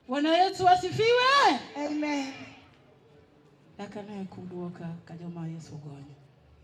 Bwana Yesu asifiwe. Amen. Nakana kuduoka kajoma Yesu gonyo.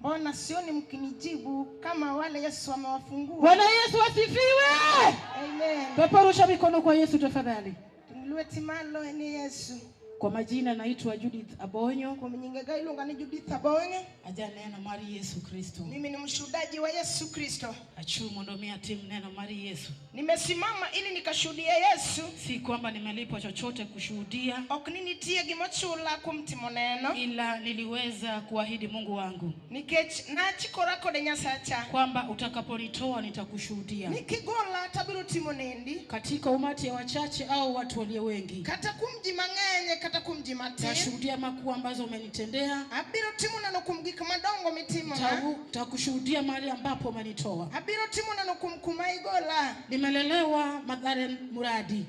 Mbona sioni mkinijibu kama wale Yesu amewafungua? Bwana Yesu asifiwe. Amen. Peperusha mikono kwa Yesu tafadhali. Tumlue timalo ni Yesu. Kwa majina naitwa Judith Abonyo. Kwa mnyingega ilunga ni Judith Abonyo. Aja neno mari Yesu Kristo. Mimi ni mshuhudaji wa Yesu Kristo. Achu Mondo Atim neno mari Yesu. Nimesimama ili nikashuhudia Yesu. Si kwamba nimelipwa chochote kushuhudia. Okninitie gimochula kumtimo neno. Ila niliweza kuahidi Mungu wangu. Nikech nachikorako de nyasacha. Kwamba utakaponitoa nitakushuhudia. Nikigola tabiru timo nendi. Katika umati ya wachache au watu walio wengi. Kata kumji mangenye kata kumji mati. Tashuhudia makuu ambazo umenitendea. Abiru timo nano kumgika madongo mitimo na. Takushuhudia mahali ambapo umenitoa. Abiru timo nano kumkumaigola. Nimelelewa Mathere Muradi.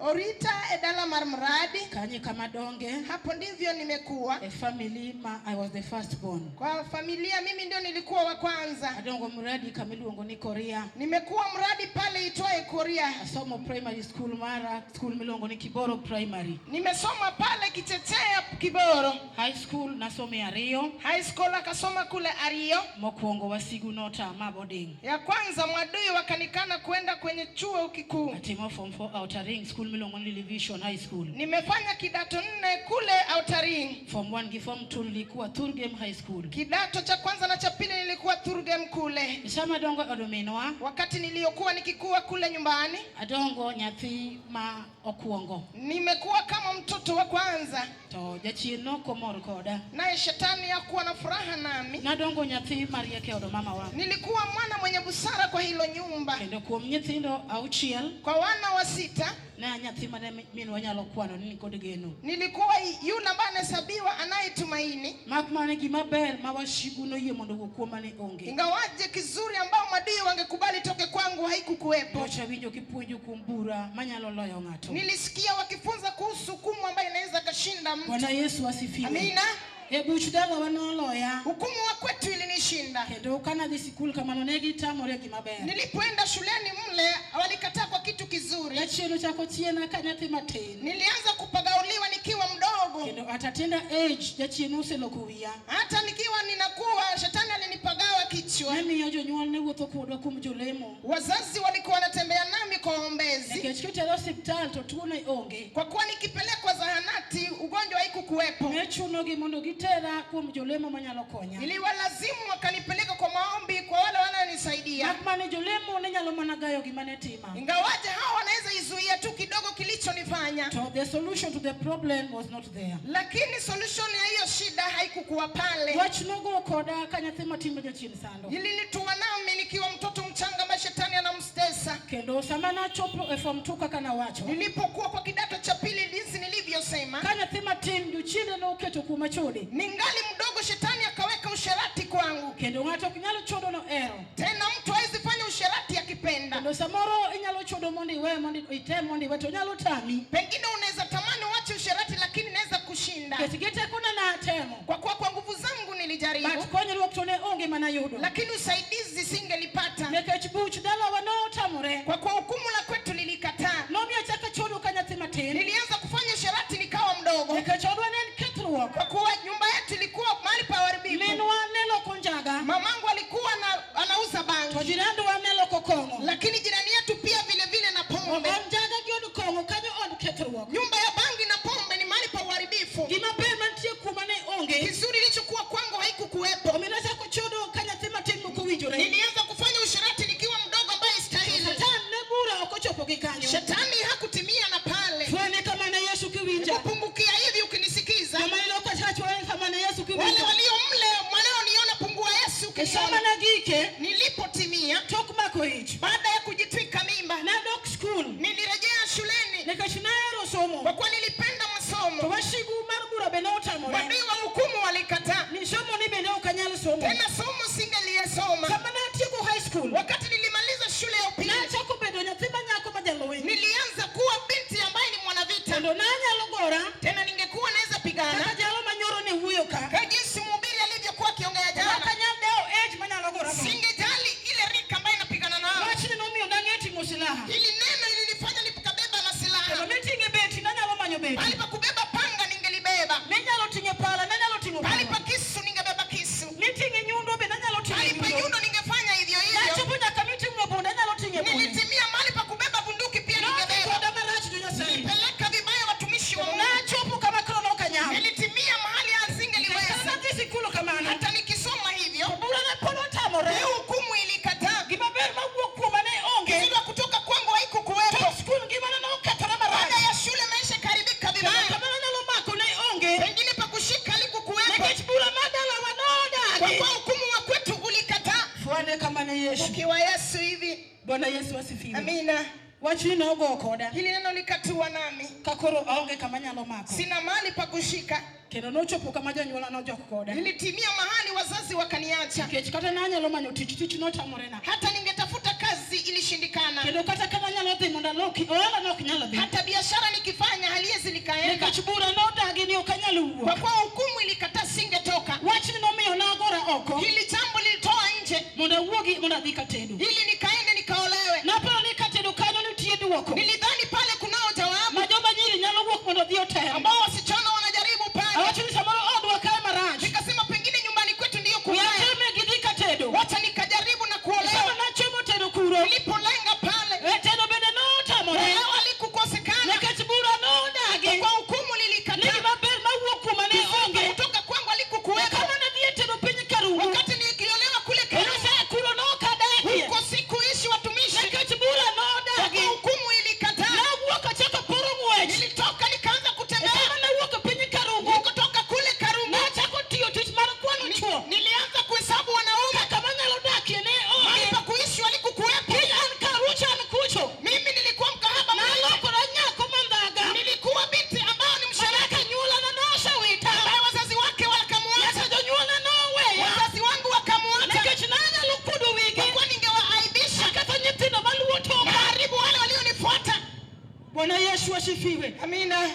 Orita edala marmuradi. Kanye kama donge. Hapo ndivyo nimekuwa. A family, I was the firstborn. Kwa familia mimi ndio nilikuwa wa kwanza. Adongo Muradi kamilungo ni Korea. Nimekuwa mradi pale itwaye Korea. Asomo primary school mara school milongo ni Kiboro primary. Nimesoma pale Kitetea Kiboro. High school nasome Ario. High school akasoma kule Ario. Mokuongo wasigu nota maboding. Ya kwanza mwadui wakanikana kwenda kwenye chuo kikuu. Atimo form 4 Outer Ring school milongo ni Vision High School. Nimefanya kidato 4 kule Outer Ring. Form 1 gi form 2 nilikuwa Turgem High School. Kidato cha kwanza na cha pili nilikuwa Turgem kule. Ishama dongo odomenwa. Wakati niliokuwa nikikua kule nyumbani. Adongo nyathi ma okuongo. Nimekuwa kama mtoto wa kwanza. To jachino komor koda. Naye shetani hakuwa na furaha nami. Nadongo nyathi Maria ke odo mama wangu. Nilikuwa mwana mwenye busara kwa hilo nyumba. Kendo kuom nyithindo auchiel. Kwa wana wa 6. Na nyathi mane min wanyalo kwano ni kod geno. Nilikuwa yule ambaye anahesabiwa anayetumaini. Makmane gimaber mawashibu no yie mondo kuoma ne onge. Ingawaje kizuri ambao madui wangekubali toke kwangu haikukuwepo. Tocha winjo kipuonjo kumbura manyalo loyo ngato. Nilisikia wakifunza kuhusu hukumu ambayo inaweza kashinda mtu. Bwana Yesu asifiwe. Amina. Hebu chudala wanoloya. Hukumu wa kwetu ilinishinda. Kendo kana di sikul kama nonegi tamore gimaber. Nilipoenda shuleni mle walikataa kwa kitu kizuri. Yachielo chako chiena kanyathi matin. Nilianza kupagauliwa nikiwa mdogo. Kendo atatenda age yachieno useloko wiya. Hata nikiwa ninakuwa shetani alinipagawa kichwa. Mimi yojo nyuol ne wuotho kodwa kum jolemo. Wazazi walikuwa wanatembea nami kwa ombezi. Nikech kitero hospital to tuo ne onge. Kwa kuwa nikipelekwa zahanati ugonjwa haikukuwepo. Nechuno gi mondo gitera kuom jolemo manyalo konya. Iliwalazimu wakanipeleka kwa maombi kwa wale wanaonisaidia. Makmane jolemo ne nyalo mana gayo gimane tima. Ingawaje hao wanaweza izuia tu kidogo kilichonifanya. So the solution to the problem was not there. Lakini solution ya hiyo shida haikukuwa pale. Wachnogo koda kanyathi matin jachien sando. Ilinitua nami nikiwa mtoto mchanga ambaye shetani anamstesa. Kendo sama na chopo form 2 kaka na wacho. Nilipokuwa kwa kidato cha pili jinsi nilivyosema. Kanyathi matin juchinde no keto kuma chode. Ningali mdogo shetani akaweka usherati kwangu. Kendo ngato kinyalo chodo no ero. Tena mtu hawezi fanya usherati akipenda. Kendo samoro inyalo chodo mondi we mondi item mondi we to nyalo tami. Pengine unaweza tamani uache usherati lakini naweza kushinda. Ketigete kuna na Atimo. Kwa nguvu zangu nilijaribu. But konyruok to ne onge mana yudo. Lakini usaidizi singelipata. Nekech buch dala wano tamore. Kwa hukumu la kwetu lilikataa. Nomi achaka chodo kanyathi matin. Nilianza kufanya sherati nikawa mdogo. Nekech odwa ne kethruok. Kwa kuwa nyumba yetu ilikuwa mahali pa uharibifu. Minwa nelo konjaga. Mamangu alikuwa anauza bangi. To jirani wa nelo kokongo. Lakini jirani yetu pia vile vile na pombe. Omjaga gyodu kongo kanyo on kethruok. Nyumba ya bangi na pombe ni mahali pa uharibifu. Gimaber mantie kuma ne onge. Kizuri ilichokuwa kwangu haikukuwepo. Ominasa kuchodo kanyathi matin mukowinjore. Nilianza kufanya usherati nikiwa mdogo ambaye istahili. Shetani ne bura okochopo gikanyo. Shetani hakutimia na pale. Fwene kama na Yesu kiwinja. Kupungukia hivi ukinisikiza. Kama ilo kachacho kama na Yesu kiwinja. Wale walio mle mwanao niona pungua Yesu kisoma na gike. Nilipotimia. Tokmako hicho. Baada ya kujitwika mimba. Na dok school. Nilirejea shuleni. Nikashinayero somo. Kwa kuwa nilipenda masomo. Towashigu marubura benota more. Wadui wa hukumu walikataa. Ni somo ni bene ukanyalo somo. Tena somo singeliyesoma. Kama na tiku high school. Wakati nilimaliza shule ya upili. Na chako bedo nyathima nyako majalowe. Nilianza kuwa binti ambaye ni mwanavita. Ndo nanya logora. Tena ningekuwa naweza pigana. Kaka jalo manyoro ni huyo ka. Kwa jinsi mhubiri alivyokuwa akiongea jana. Kanyandeo age manya logora. Singejali ile rika ambayo napigana nao. Wachini no mio ndangeti mosilaha. Ili neno ilinifanya nikabeba na silaha. Kama meeting ebeti na Bwana Yesu asifiwe. Amina. Wachini na ogo koda. Hili neno likatua nami. Kakoro aonge kama nyalo mako. Sina mahali pa kushika. Kendo nochopo kama janyuola no jok koda. Nilitimia mahali wazazi wakaniacha. Kech kata na nyalo manyo tich no tamorena. Hata ningetafuta kazi ilishindikana. Kendo kata kama nyalo dhi monda loki ola no kinyalo dhi. Hata biashara nikifanya haliwezi likaenda. Nikachubura no dagi ni okanyalo wuok. Kwa kuwa hukumu ilikataa singetoka. Wachini no miyo na agora oko. Hili jambo lilitoa nje. Monda wuogi monda dhi katedo. Hili nikaende nikaolewe. Na pala nikatedo kanyo nitie duoko. Nilidhani pale kunao jawabu. Majomba nyiri nyalo wuok monda dhi otem. Ambao wasichana wanajaribu pale. Wachini samoro odwa kae marach. Nikasema pengine nyumbani kwetu ndiyo kubaya. Uyateme gidhi katedo. Wacha nikajaribu na kuolewa. Sama na chomo tedo kuro. Nilipolenga pale. Tedo bende no tamore. Leo alikukosekana. Nikachibura no dagi. Kwa hukumu lilikataa. Nikimaber mawuok kuma ne onge. Kutoka kwangu alikukuweka. Kama na dhiye tedo pinyi karugo. Wakati nikiolewa kule Kenya. Kuro no kadagi. Huko sikuishi watumishi. Nikachibura no dagi. Kwa hukumu ilikataa. Na wuoka chaka poro ngwech. Nilitoka nikaanza kutembea. Kama na wuoka pinyi karugo. Kutoka kule Karugu. Na chako tiyo tich mara kwano chuo. Nilianza kuhesabu wanaume. Kama nyalo daki ne onge. Mahali pa kuishi walikukuwepo. An karucha an kucho. Mimi nilikuwa mkahaba. Na loko na nyako mandhaga. Nilikuwa binti ambao ni msharaka. Nyula na nosha wita. Ambaye wazazi wake wakamuacha. Yasa jo nyula no weya. Wazazi wangu wakamuacha. Nikachinanya lukudu wigi. Kwa ningewaaibisha. Akata nyitino maluo toka. Karibu wale walionifuata. Bwana Yesu asifiwe. Amina.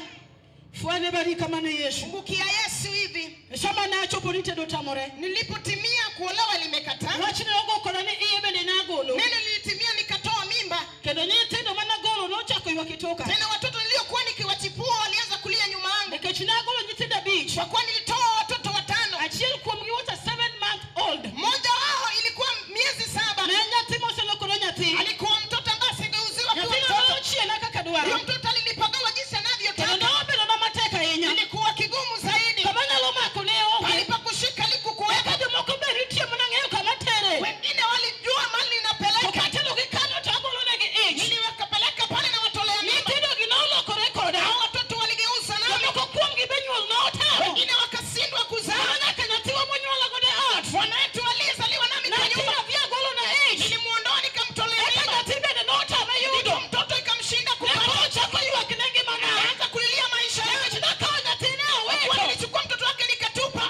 Fuane barika mana Yesu. Kumbukia Yesu hivi. Shama na chopo nitedo tamore. Nilipotimia kuolewa limekataa. Wachini ogo kola ni iye bende na golo. Neno lilitimia nikatoa mimba. Kendo nyitino mana golo no chako iwakitoka. Tena watoto niliokuwa nikiwachipua walianza kulia nyuma yangu. Nikachina golo nyitida beach. Kwa kuwa nilitoa watoto 5. Achiel kuom gi wata 7-month old. Mmoja wao ilikuwa miezi 7. Na nyatimo selo kono nyati. Alikuwa mtoto ambaye asingeuziwa kwa Nyatino mtoto. no chiela kaka dwaro. Huyo mtoto alinipagawa jinsi anavyotaka. Kendo no belo no mateka yenya. Ilikuwa kigumu zaidi. Kama nyalo mako ne onge. Alipakushika likukuweka. Kado moko beritie muna ng'eyo kama Mathere. Wengine walijua mali inapeleka. Ukatelo gi kanyo tagolo negi ich. Niliwakapeleka pale na watolea mimba. Nyithindo gi nolokore koda. Hao watoto waligeuza nami. Moko kuom gi be nyuol notamo. Wengine wakashindwa kuzaa. Nyaka nyathiwa monyuola gode ot. Bwana wetu aliyezaliwa nami kwa nyumba. Nyathiwa golo na ich. Nilimuondoa nikamtolea Eka mimba. nyathi bende notame yudo. Mtoto ikamshinda kupata. Nekoro chako ywak ne ngimana. Akaanza kulilia maisha yake. Chinakawo nyathine Kwa oweko. nilichukua mtoto wake nikatupa.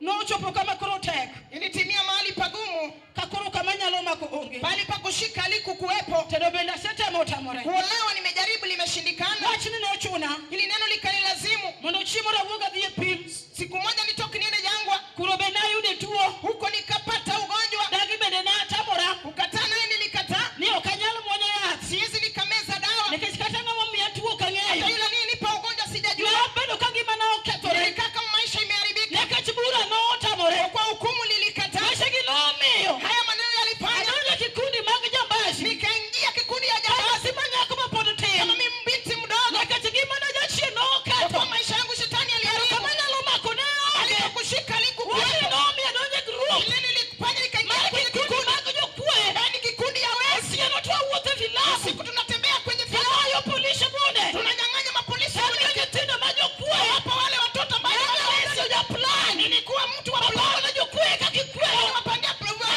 Nochopo kama koro tek. Ilitimia mahali pagumu. Kakoro kama nyalo mako onge. Bali pa kushika alikukuwepo. Tedo bende asetemo tamore. Kuolewa nimejaribu limeshindikana. Wachni nochuna. Hili neno likanilazimu. Mondo chiemo rawuoga dhi e pim. Siku moja nitoke niende jangwa. Kuro bende ayude tuo. Huko nikapata ugonjwa. Dagi bende na atamora. Kukataa naye nilikataa. Ni okanyal muonyo yath. Siwezi nikameza dawa. Nikech kata ng'ama miya tuo kang'eyo. Hata yule aliyenipa ugonjwa sijajua. Bedo ka ngimana okethore. Nilikaa kama maisha imeharibika. Nikech bura notamore. Kwa hukumu lilikataa. Maisha gi nomiyo. Haya maneno yalifanya. Adonjo kikundi mag jambazi. Nikaingia kikundi ya jambazi. Sima nyako ma pod tin. Kama mimi binti mdogo. Nikech ngimana jachien noketho. Kwa maisha yangu shetani aliharibu. Kama nyalo mako ne onge. Alipokushika alikukuwepo. Wachni nomiyo adonjo e group. Ile nilifanya nikaingia kwenye Kikundi mag jokwe. Yaani kikundi ya wezi. Otieno to awuotho e filamu. Siku tunatembea kwenye filamu. Tuloyo polisi bunde. Tunanyang'anya mapolisi. Sasa nyithindo ma jokwe. Hapa wale watoto ambao Yesu ja plan. nilikuwa mtu wa Baba plan. wana jokwe kakikwe. Wapangia programu.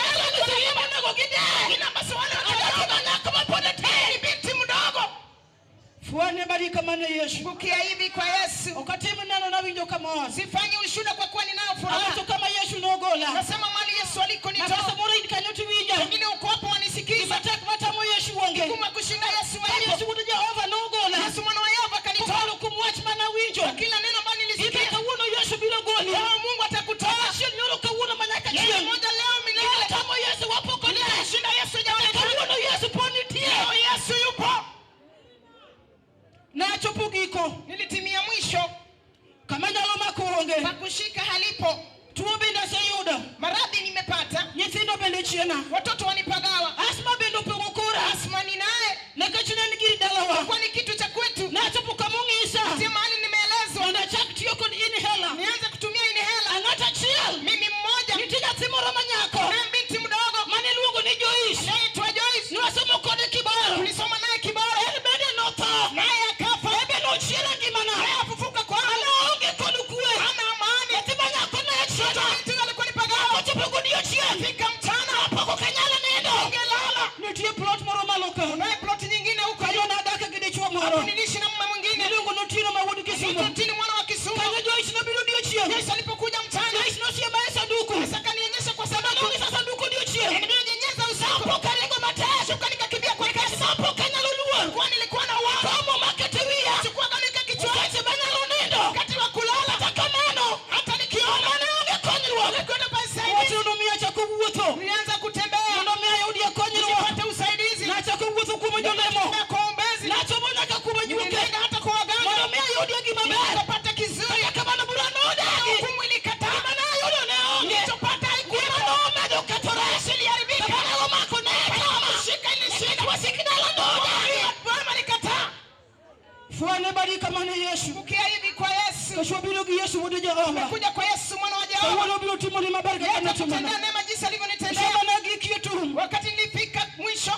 Nego gide. Ina basi wale Adonjo watoto. nyako ma pod tin. Ni binti mdogo. Fuane barika mana Yesu. Bukia hivi kwa Yesu. Okatimo neno nawinjo kama Sifanyi ushuhuda kwa kuwa ninao furaha. awacho kama Yesu nogola. Nasema mali Yesu alikonitoa. Nakasa moro in kanyo tiwinja. Wengine uko hapo wanisikiza. Matek matamo Yesu onge. Kuma kushinda Yesu Yesu wewe. wuod Jehova nogola. Yesu mwana wa Yehova kanitoa. Kukalo kum wach mana winjo. Kila neno ambalo Ibe nilisikia. kawuono Yesu biro goli. Leo Mungu atakutoa. Achiel nyoro kawuono manyaka Yeye chieng'. moja leo milele. Tamo Yesu wapoko ne. Shinda Yesu jawahi. Kawuono Yesu pod nitie. Leo Yesu yupo. Nachopo giko. Nilitimia mwisho. Kama nyalo mako onge. Pakushika halipo. Tuo bende aseyudo. Maradhi nimepata. Nyithindo bende chiena. Watoto wanipagawa. Asma bende opong'o kora. Asma ninaye. Nikech ne en gir dalawa. Kwa ni kitu cha kwetu. Nachopo kamong'isa. Si mahali nimeelezwa. Mondo achak tiyo kod inhaler. Nianze kutumia inhaler. Ang'ata achiel. Mimi mmoja. Nitie nyathi moro manyako. Na binti mdogo. Mane iluongo ni Joyce. Anaitwa Joyce. Nwasomo kode Kibaro. Tulisoma naye Kibaro. En bende notho. Naye akafa. Ebe nochielo ngimana. Naye afufuka kwa Ana onge kod kwe. hana amani. Nyathi manyako ne chiena. Mtu alikuwa nipagawa. Ochopo godiechieng'. Fika mchana. Apoko kanyalo nindo. jolemo. Kuombezi. Nacho moja kakubajuke. Nilenga hata kwa waganga. Mondo mia yodi agimame. Nikapata kizuri. Kama na burano dagi. Hukumu ilikataa. Kama na yodo leo. Nilichopata haikuwa. Medo katore. Iliharibika. Kama na mako neta. Shika ilishika. Wasikina la dagi. Bwana alikataa. Fuane barika mane Yesu. Ukia hivi kwa Yesu. Kashwa bilogi Yesu wode Jehova. Kuja kwa Yesu mwana wa Jehova. Wano bilo timoni mabaraka kana tumana. Tenda neema jinsi alivyonitendea. Shaba nagi kitu. Wakati nilifika mwisho.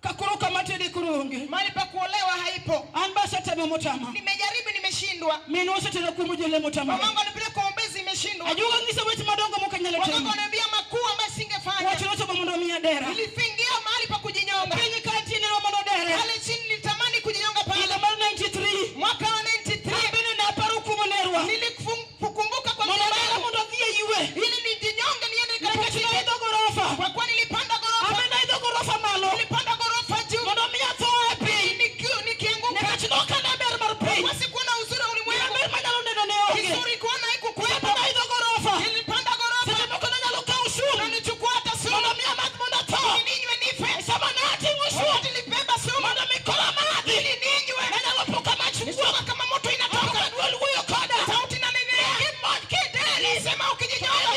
Kakuruka matedi kurungi. Mahali pa kuolewa haipo. Anbasa tebe motama. Nimejaribu nimeshindwa. Mimi wose tena kumujele motama. Mamangu anapeleka kuombezi imeshindwa. Ajuga ngisa wetu madongo mukanyale tena. Mamangu ananiambia makuu ambayo singefanya. Watu wote kwa Mondo mia dera. Nilifingia mahali pa kujinyonga. Penye kati ni Mondo dera. Pale chini nilitamani kujinyonga pale. Ila mara 93. Mwaka wa 93. Bene na paruku monerwa. Nilikumbuka kwa Mondo dera Mondo via iwe. ili nijinyonge niende katika chini ya gorofa. Kwa kuwa nilipanda gorofa. Amena hizo gorofa malo. Nilipanda gorofa juu. Mondo mia toepi. Nikianguka. Nikachinoka na mer marpi. Wasikuona uzuri wa ulimwengu. Mer manalo neno neoge. Kizuri kuona haikukuwepo. Amena hizo gorofa. Nilipanda gorofa. Sasa mko nanya luka ushuru. Na nichukua hata sumu. Mondo mia mat Mondo to. Ninywe nife. Sasa na ati ushuru. Nilibeba sumu. Mondo mikola maji. Ninywe. Nanya lupuka machi. Nisuka kama moto inatoka. Duel huyo kada. Sauti na nini? Kimod kideli. Nisema ukijinyonga.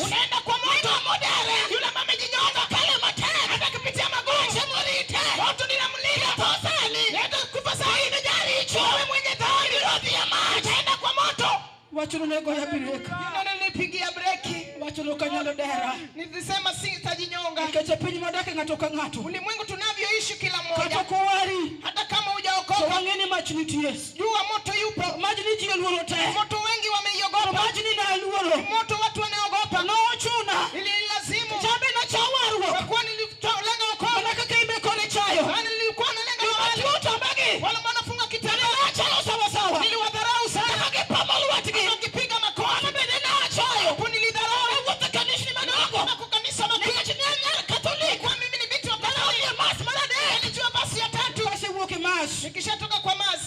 Unaenda kwa moto. Modere. Yule mama amejinyonga. Kale Mathere. Hata kupitia magumu. Semorite. Moto ninamlinda. Tosani. Nenda kufa saa hii. Jari icho. Wewe mwenye dhambi. Rodhi ya maji. Utaenda kwa moto. Wachuru nego ya bireka. Nilipigia breki. Wachuru kanyalo dera. Nilisema sitajinyonga. Keche pinyi madake ngatoka ngatu. Ulimwengu tunavyoishi kila mmoja. Kato kuwari. Hata kama So hujaokoka. wangeni machiniti yes. Jua moto yupo. Majiniti ya luolote. Moto wengi wameiogopa. Majini na luolo. Moto watu wanaogopa. No chuna. Ililazimu. Chabe na chawaru. Kwa kuwa nililenga wokovu. Manaka kaimbe kone chayo. Nilikuwa nalenga mahali. Yuta mbagi. Wala wanafunga kitanda. Chayo sawa sawa. Niliwadharau sana. Kage pamalu watigi. Wakipiga makofi. Bede na chayo. Hapo nilidharau. Wote kanisa ni madogo. Na kukanisa makuu. Nikachiniana Katoliki. Kwa mimi ni binti wa Katoliki. Mas marade. Nilijua basi ya tatu. Basi woke mas. Nikishatoka kwa mas.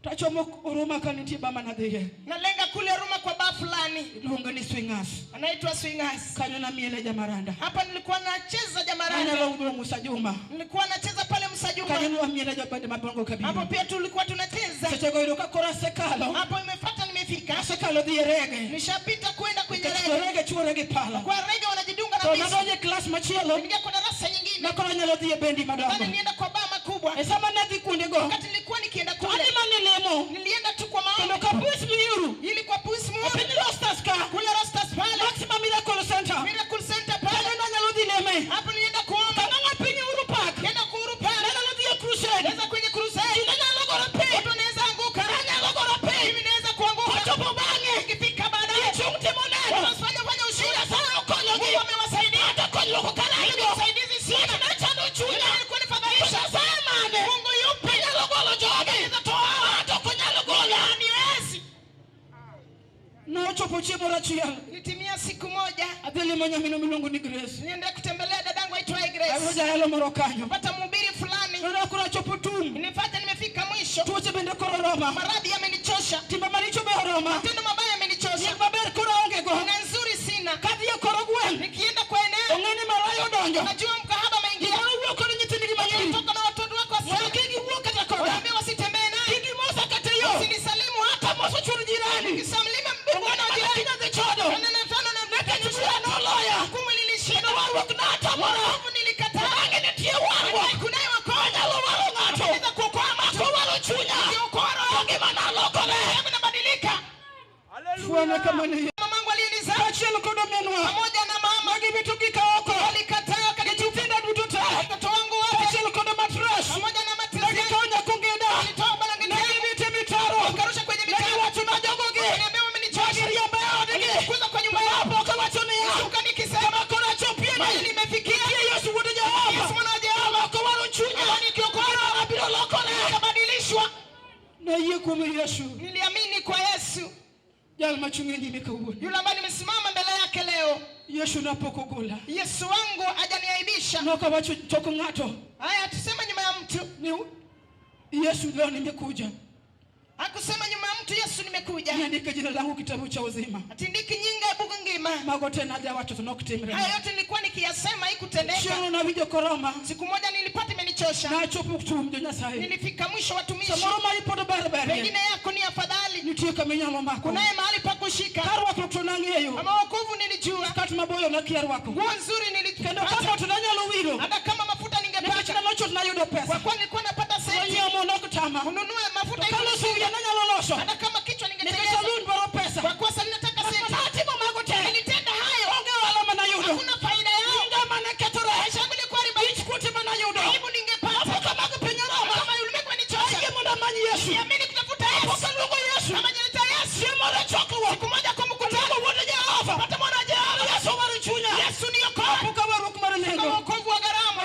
Tachomo uruma kaniti bama na dhige. Nalenga kule Ruma kwa baa fulani. Lunga ni swingers. Anaitwa Swingers. Kanyo na miele jamaranda. Hapa nilikuwa nacheza jamaranda. Nanya laudu Musa Juma. Nilikuwa nacheza pale Msajuma. Kanyo wa miele jabade mabongo kabila. Hapo pia tulikuwa tunacheza. Sechego iruka kora sekalo. Hapo imefuata nimefika. Sekalo di rege. Nishapita kwenda kwenye Kachiko rege. rege chuo rege pala. Kwa rege wanajidunga na So bisi. nadonye class machielo. Ningia kwa darasa nyingine. Na kora nyalo di bendi madongo. Bali nienda kwa baa makubwa. Esama nadi kundigo. Wakati nilikuwa nikienda kule. Ani manilemo. Nilienda tu kwa maombi. Kendo kapuisi miyuru. Ili kwa pusi muombi. Opini Rostas ka. Kule Rostas pale. Maximum Miracle Center. Miracle Center pale. Kanyo na nyalo di neme. Hapo nilienda kuomba. Kananga pinyi uru park. Nenda kuuru pale. Nanyalo di ya crusade. Naweza kwenye crusade. Nanyalo gora pe. Watu wanaweza anguka. Nanyalo gora pe. Mimi naweza kuanguka. Kochopo bange. Ikifika baadaye. Chungti moneno. Wanafanya ushuhuda sana. Mungu amewasaidia. Hata kwenye kukala hivyo. Msaidizi sana. Tunachano chuna. Nilikuwa nifadhaisha. Usasamane. Mungu yupi. Nyalo golo joge. Hata kwenye golo. Niwezi. Na chopo chibo la chia. Nitimia siku moja. Adeli mwenye milungu ni Grace. Niende kutembelea dadangu aitwa Grace. Awoja helo morokanyo. Pata mhubiri fulani. Ndio kuna chopo tu. Nilipata nimefika mwisho. Tuoche bende kororoma. Maradhi yamenichosha. Timba malicho behoroma. Tendo mabaya yamenichosha. Baber kora onge go. Na nzuri sina. Kadi ya korogwen. Nikienda kwa eneo. Ongeni marayo donjo. Najua mkahaba ameingia. Wewe uko ni nyitini kimanyiri. Toka na watoto wako sana. Kingi uoka takoda. Waambie wasitembee naye. Kingi mosa kateyo. Usinisalimu hata Mosa churu jirani. Nikisamlima mbona jirani. Kina de chodo. Na tano na Neka chukua no lawyer. Hukumu ilinishinda. Warwa kuna tamora. Hukumu nilikataa. Ange nitie warwa. Kunai wakonya. Lo walo ngato. Naweza kuokoa macho. Ko walo chunya. Ukoro. Onge mana lokole. Yangu inabadilika. Fuana kama ni. Mamangu alinizaa. Kachelo kodo menwa. Pamoja na mama. Magibitu kikaoko. Walikataa Kitupenda dututa. watoto wangu wote. Kachelo kodo matras. Pamoja na matesi. Kikonya kungeda. Walitoa balangeni. Nagibite mitaro. Wakarusha kwenye mitaro. Watu na jogoge. Waniambia wamenichosha. Wagiria mbao dige. Walikuza kwa nyumba yao. Hapo kwa watu ni ya. Suka nikisema. Kama kona chopieni. Mahali nimefikia. Yesu wudu Jehova. Yesu mwana wa Jehova. Kama kwa walo chunya. Amani kiokoro. Abiro lokole. Nikabadilishwa. Na iye kumi Yesu. Niliamini kwa Yesu. Jal machungenyi mikawuni. Yule ambaye nimesimama mbele yake leo. Yesu napokogula. Yesu wangu hajaniaibisha. Noka wacho choko ngato. Haya tusema nyuma ya mtu. Ni Yesu leo nimekuja. Hakusema nyuma ya mtu Yesu nimekuja. Niandike jina langu kitabu cha uzima. Atindiki nyinga bugu ngima. Magote na ja watu tunokutemre. Haya yote nilikuwa nikiyasema haikutendeka. Shero na video koroma. Siku moja nilipata imenichosha. kutosha. Nilifika mwisho watumishi. Pengine yako ni afadhali. Kunaye mahali pa kushika. Kama wokovu nilijua. Nguo nzuri nilijua. Hata kama mafuta ningepata. Kwa kuwa nilikuwa napata senti. Ununue mafuta hivyo. Hata kama kichwa ningetegeza. Kwa kuwa sasa ninataka senti. Nilitenda hayo. Hakuna faida yao. Maisha yangu ilikuwa riba. Hebu ningepata. Kama ulimwengu nichocha. Niamini kutafuta Yesu. Kama nilita Yesu. Siku moja kwa mkutano. Pata mwana Yesu. Yesu ndiyo kwa wokovu wa gharama.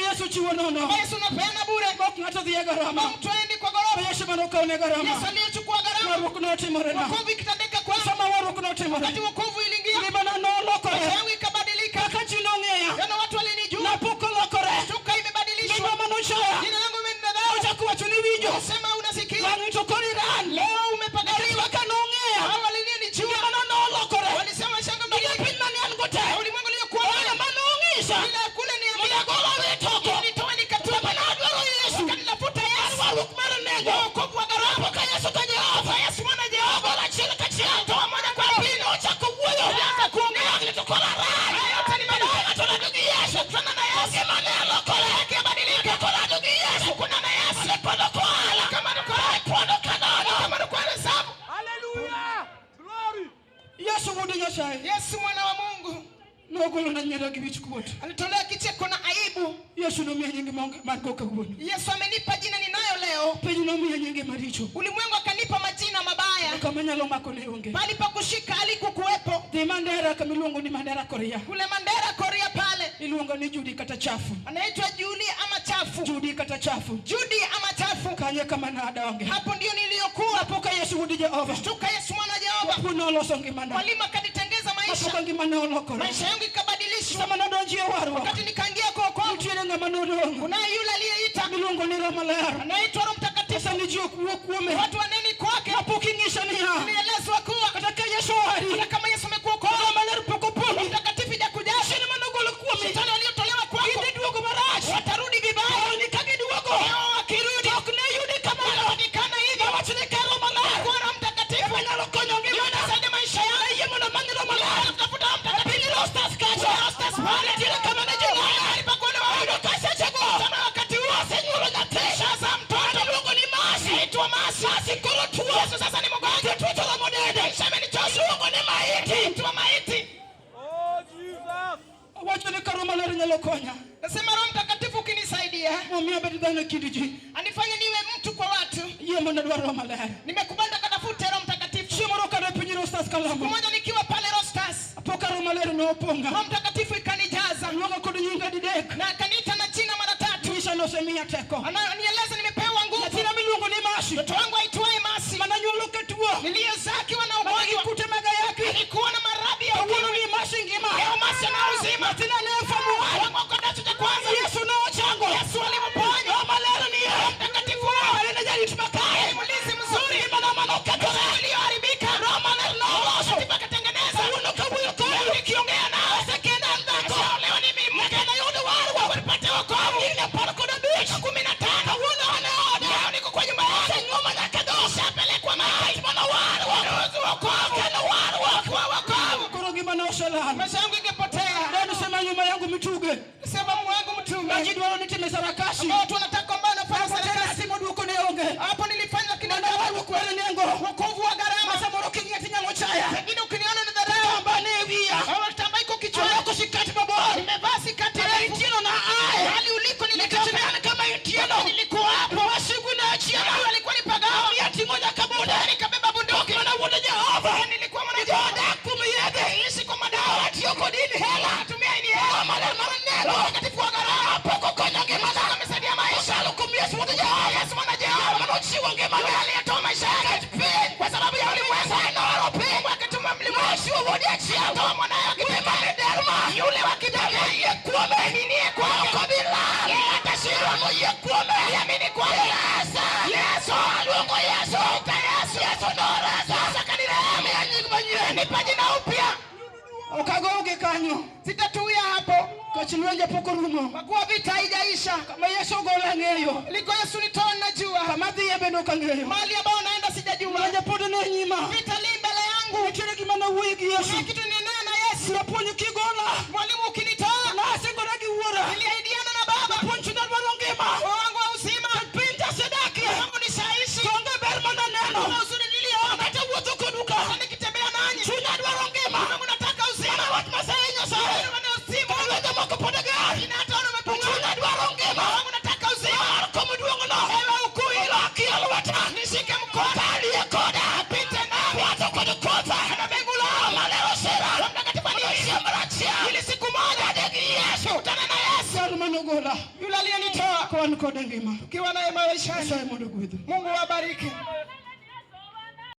Yesu unapeana bure. Mtu aendi kwa gharama. Yesu aliyechukua gharama. Wokovu ikitendeka kwa wakati wokovu iliingia. Maisha yangu ikabadilika. Yana watu walinijua. Shuka imebadilishwa. Jina langu imenidharau. Sema unasikia. Leo umepagaliwa. Hao walinijua. Walisema shanga mbadilika. Ulimwengu uliokuwa bila kule ni nitoe nikatoa. Wakanilafuta Yesu. Wokovu wa gharama. Yesu mwana Jehova. Toa moja kwa pili. Ulianza kuongea. Yote ni maneno. Kutana na Yesu. Badilika. Kuna na Yesu. Kama nuko hesabu. Hallelujah. Glory. Yesu mwana wa Mungu. Alitolea kicheko na aibu. Yesu amenipa jina ninayo leo. Ulimwengu akanipa majina mabaya. Bali pa kushika alikukuwepo. Kule Mandera Korea pale. Anaitwa Julie ama chafu. Judy ama chafu. Hapo ndio niliyokuwa. Shtuka Yesu mwana Jehova. Walima kanitengeza maisha. Maisha yangu ikabadilishwa. Wakati nikaingia kwa wokovu. Kunaye yule aliyeita. Anaitwa Roho Mtakatifu. Watu waneni kwake. Nielezwa kuwa. Hata kama Yesu amekuokoa. Roho Mtakatifu hajakuja. Shetani waliotolewa kwako. Watarudi vibaya. Wakirudi. Wanapatikana hivi. Kwa Roho Mtakatifu. Sasa maisha yangu. Tafuta Roho Mtakatifu. Wakati huo. Sasa mtoto. Aitwa Masi. Yesu sasa ni mgonjwa. Aitwa maiti. Oh Jesus. Nasema Roho Mtakatifu ukinisaidia. Anifanye niwe mtu kwa watu. Nimekubali kutafuta Roho Mtakatifu. Mmoja nikiwa pale Rostas. Roho Mtakatifu ikanijaza. Na akaniita na jina mara 3. Ananieleza nimepewa nguvu. Mtoto wangu aitwaye Masi. Niliyezaa akiwa na ugonjwa. Alikuwa na maradhi ya ukimwi. Leo Masi ana uzima. Wangu wako dato cha kwanza. Yesu alimponya. Roho Mtakatifu ni mlinzi mzuri. Iliyoharibika. Mtakatifu akatengeneza. Leo nikiongea nao. Leo ni mimi. Walipate wokovu. 15. Leo niko kwa nyumba yangu. Shapelekwa mahali. Wokovu. Maisha yangu ingepotea. Sema Mungu wangu mtume. Watu wanataka ambao nafanya sarakasi. Hapo nilifanya kinanda. Wokovu wa gharama. Pengine ukiniona na dharau. Kitambaa iko kichwani. Nimevaa sikati refu. Hali uliko nilikuwa hapo. Huyu alikuwa ni pagao. Nikabeba bunduki. Nilikuwa mwanajeshi. Ishi kwa madawa. Natumia ini hela. Roho Mtakatifu wa gharama. Amesaidia maisha. Yesu mwana Jehova. Aliyetoa maisha yake. Kwa sababu ya ulimwengu. Mungu akatuma mlimwengu. Toa mwanaye akipema. Yule wa kibebe. Niye kwa kabila. Atashirwa mwenye kuome. Yamini kwa Yesu. Alungu Yesu. Yesu nora. Sasa kanirehemu. Nipa jina upya. Sitatuia hapo. Wachilwenje poko rumo. Kwa vita haijaisha. Kama Yesu gola ngeyo. Liko Yesu nitoa najua. Kama dhiye beno kangeyo. Mali ambao naenda sijajua. Wanje podo na nyima. Vita li mbele yangu. Nichile kimana wiki Yesu. Kuna kitu ninena na Yesu. Naponyo kigola. Mwalimu ukinitoa. Na asengo ragi uora. Niliahidiana na Baba. Naponyo na warongema. Wangu wa uzima. Pinja sedaki. Wangu nishaishi. Songa berma na neno. Kuna uzuri niliona. Kata uoto koduka. Nikitembea nanyi. Chunya warongema. Mungu nataka uzima. Watu masayenyo sawa. Mungu uzima. Kaweza moko podaga. Inatoa umepunga. Chunya warongema. Mungu nataka uzima. Komu duongo no. Ewa ukuila. Kialo wata. Nishike mkono. Kali ya koda. Apite nami. Watu kodu kota. Na bengu lao. Maleo sera. Mtakatifu ni Mrachia. ili siku moja Degi Yesu. kutana na Yesu. Manogola. Yule aliyenitoa. Kwa niko dengima. Ukiwa naye maishani. Sai Mondo kuidu. Mungu wabariki.